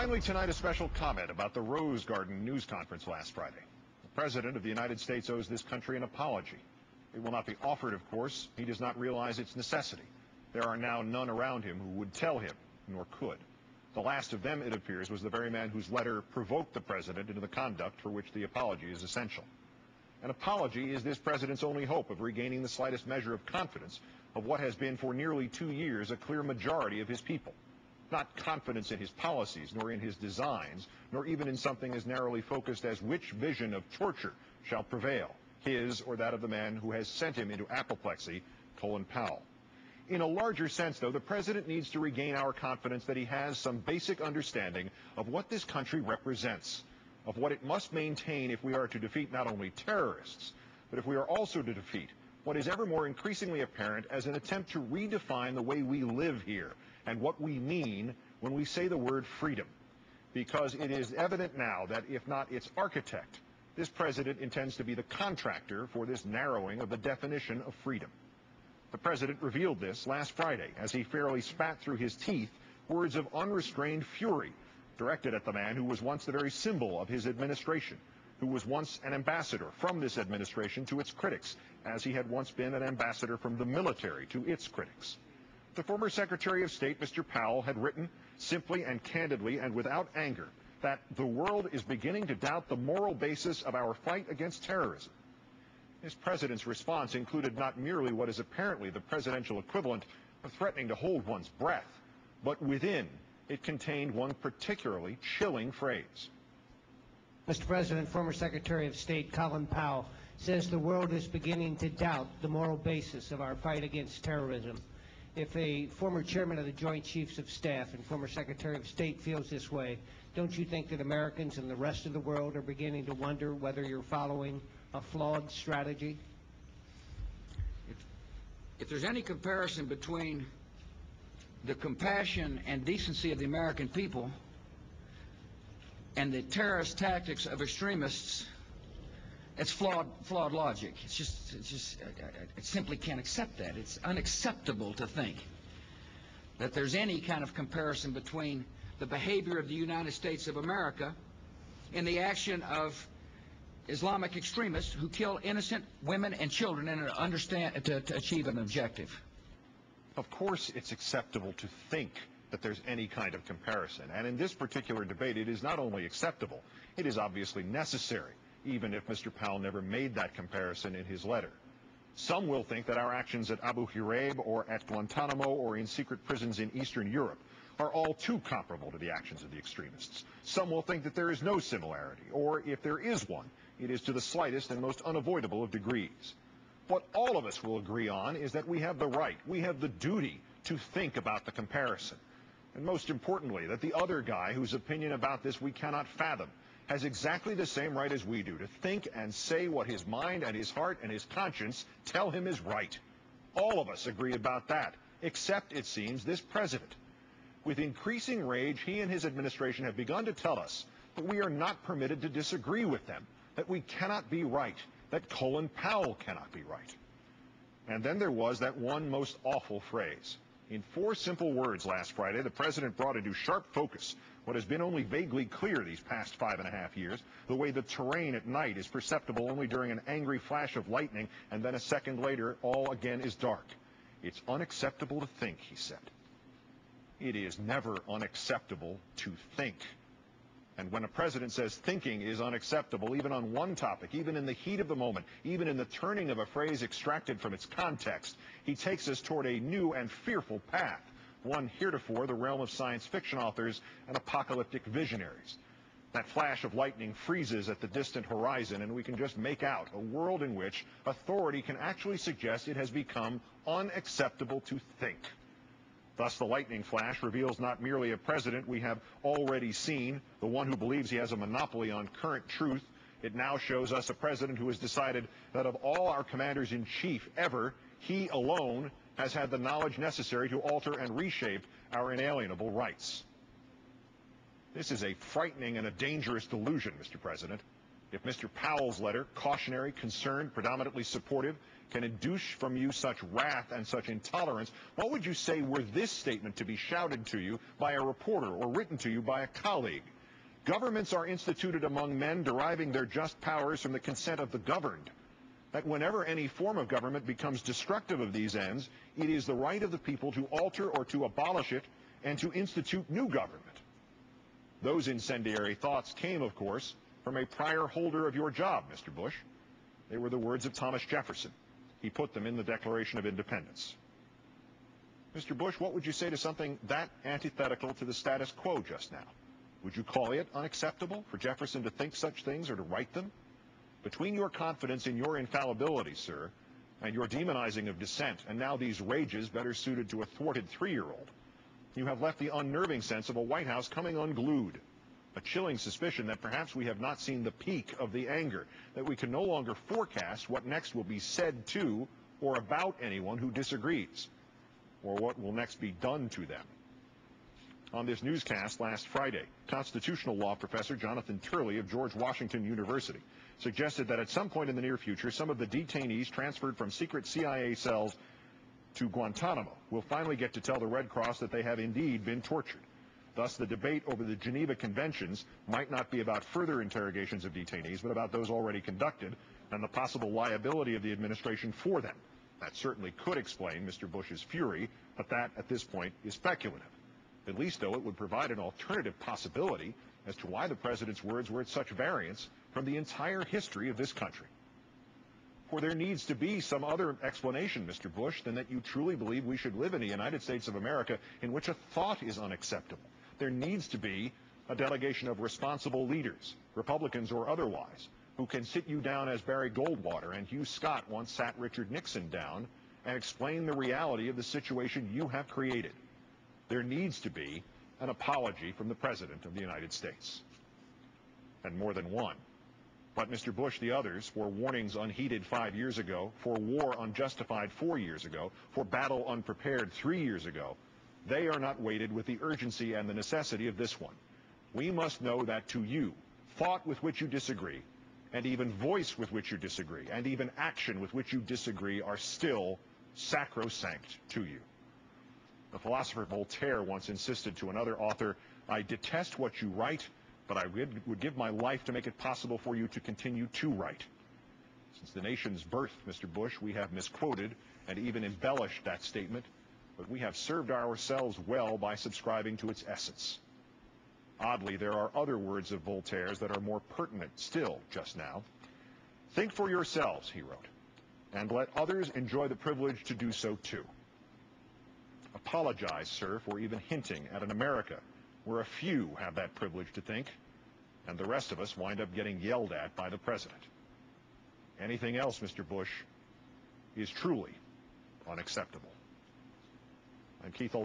Finally tonight, a special comment about the Rose Garden news conference last Friday. The President of the United States owes this country an apology. It will not be offered, of course. He does not realize its necessity. There are now none around him who would tell him, nor could. The last of them, it appears, was the very man whose letter provoked the President into the conduct for which the apology is essential. An apology is this President's only hope of regaining the slightest measure of confidence of what has been for nearly 2 years a clear majority of his people. Not confidence in his policies, nor in his designs, nor even in something as narrowly focused as which vision of torture shall prevail, his or that of the man who has sent him into apoplexy, Colin Powell. In a larger sense, though, the President needs to regain our confidence that he has some basic understanding of what this country represents, of what it must maintain if we are to defeat not only terrorists, but if we are also to defeat what is ever more increasingly apparent as an attempt to redefine the way we live here and what we mean when we say the word freedom. Because it is evident now that if not its architect, this President intends to be the contractor for this narrowing of the definition of freedom. The President revealed this last Friday as he fairly spat through his teeth words of unrestrained fury directed at the man who was once the very symbol of his administration, who was once an ambassador from this administration to its critics, as he had once been an ambassador from the military to its critics. The former Secretary of State, Mr. Powell, had written simply and candidly and without anger that the world is beginning to doubt the moral basis of our fight against terrorism. His President's response included not merely what is apparently the presidential equivalent of threatening to hold one's breath, but within it contained one particularly chilling phrase. Mr. President, former Secretary of State Colin Powell says the world is beginning to doubt the moral basis of our fight against terrorism. If a former chairman of the Joint Chiefs of Staff and former Secretary of State feels this way, don't you think that Americans and the rest of the world are beginning to wonder whether you're following a flawed strategy? If there's any comparison between the compassion and decency of the American people and the terrorist tactics of extremists, it's flawed logic. I simply can't accept that. It's unacceptable to think that there's any kind of comparison between the behavior of the United States of America and the action of Islamic extremists who kill innocent women and children to achieve an objective. Of course it's acceptable to think that there's any kind of comparison. And in this particular debate, it is not only acceptable, it is obviously necessary, even if Mr. Powell never made that comparison in his letter. Some will think that our actions at Abu Ghraib or at Guantanamo or in secret prisons in Eastern Europe are all too comparable to the actions of the extremists. Some will think that there is no similarity, or if there is one, it is to the slightest and most unavoidable of degrees. What all of us will agree on is that we have the right, we have the duty to think about the comparison. And most importantly, that the other guy whose opinion about this we cannot fathom has exactly the same right as we do to think and say what his mind and his heart and his conscience tell him is right. All of us agree about that, except, it seems, this President. With increasing rage, he and his administration have begun to tell us that we are not permitted to disagree with them, that we cannot be right, that Colin Powell cannot be right. And then there was that one most awful phrase. In 4 simple words last Friday, the President brought into sharp focus what has been only vaguely clear these past 5.5 years, the way the terrain at night is perceptible only during an angry flash of lightning, and then a second later all again is dark. It's unacceptable to think, he said. It is never unacceptable to think. And when a president says thinking is unacceptable, even on one topic, even in the heat of the moment, even in the turning of a phrase extracted from its context, he takes us toward a new and fearful path, one heretofore the realm of science fiction authors and apocalyptic visionaries. That flash of lightning freezes at the distant horizon, and we can just make out a world in which authority can actually suggest it has become unacceptable to think. Thus, the lightning flash reveals not merely a president we have already seen, the one who believes he has a monopoly on current truth. It now shows us a president who has decided that of all our commanders-in-chief ever, he alone has had the knowledge necessary to alter and reshape our inalienable rights. This is a frightening and a dangerous delusion, Mr. President. If Mr. Powell's letter, cautionary, concerned, predominantly supportive, can induce from you such wrath and such intolerance, what would you say were this statement to be shouted to you by a reporter or written to you by a colleague? Governments are instituted among men deriving their just powers from the consent of the governed. That whenever any form of government becomes destructive of these ends, it is the right of the people to alter or to abolish it and to institute new government. Those incendiary thoughts came, of course, from a prior holder of your job, Mr. Bush. They were the words of Thomas Jefferson. He put them in the Declaration of Independence. Mr. Bush, what would you say to something that antithetical to the status quo just now? Would you call it unacceptable for Jefferson to think such things or to write them? Between your confidence in your infallibility, sir, and your demonizing of dissent, and now these rages better suited to a thwarted 3-year-old, you have left the unnerving sense of a White House coming unglued, a chilling suspicion that perhaps we have not seen the peak of the anger, that we can no longer forecast what next will be said to or about anyone who disagrees, or what will next be done to them. On this newscast last Friday, constitutional law professor Jonathan Turley of George Washington University suggested that at some point in the near future, some of the detainees transferred from secret CIA cells to Guantanamo will finally get to tell the Red Cross that they have indeed been tortured. Thus, the debate over the Geneva Conventions might not be about further interrogations of detainees, but about those already conducted and the possible liability of the administration for them. That certainly could explain Mr. Bush's fury, but that, at this point, is speculative. At least, though, it would provide an alternative possibility as to why the president's words were at such variance from the entire history of this country. For there needs to be some other explanation, Mr. Bush, than that you truly believe we should live in a United States of America in which a thought is unacceptable. There needs to be a delegation of responsible leaders, Republicans or otherwise, who can sit you down as Barry Goldwater and Hugh Scott once sat Richard Nixon down and explain the reality of the situation you have created. There needs to be an apology from the President of the United States. And more than one. But Mr. Bush, the others, for warnings unheeded 5 years ago, for war unjustified 4 years ago, for battle unprepared 3 years ago, they are not weighted with the urgency and the necessity of this one. We must know that to you, thought with which you disagree, and even voice with which you disagree, and even action with which you disagree are still sacrosanct to you. The philosopher Voltaire once insisted to another author, "I detest what you write, but I would give my life to make it possible for you to continue to write." Since the nation's birth, Mr. Bush, we have misquoted and even embellished that statement, but we have served ourselves well by subscribing to its essence. Oddly, there are other words of Voltaire's that are more pertinent still just now. "Think for yourselves," he wrote, "and let others enjoy the privilege to do so too." Apologize, sir, for even hinting at an America where a few have that privilege to think, and the rest of us wind up getting yelled at by the president. Anything else, Mr. Bush, is truly unacceptable. I'm Keith Olbermann.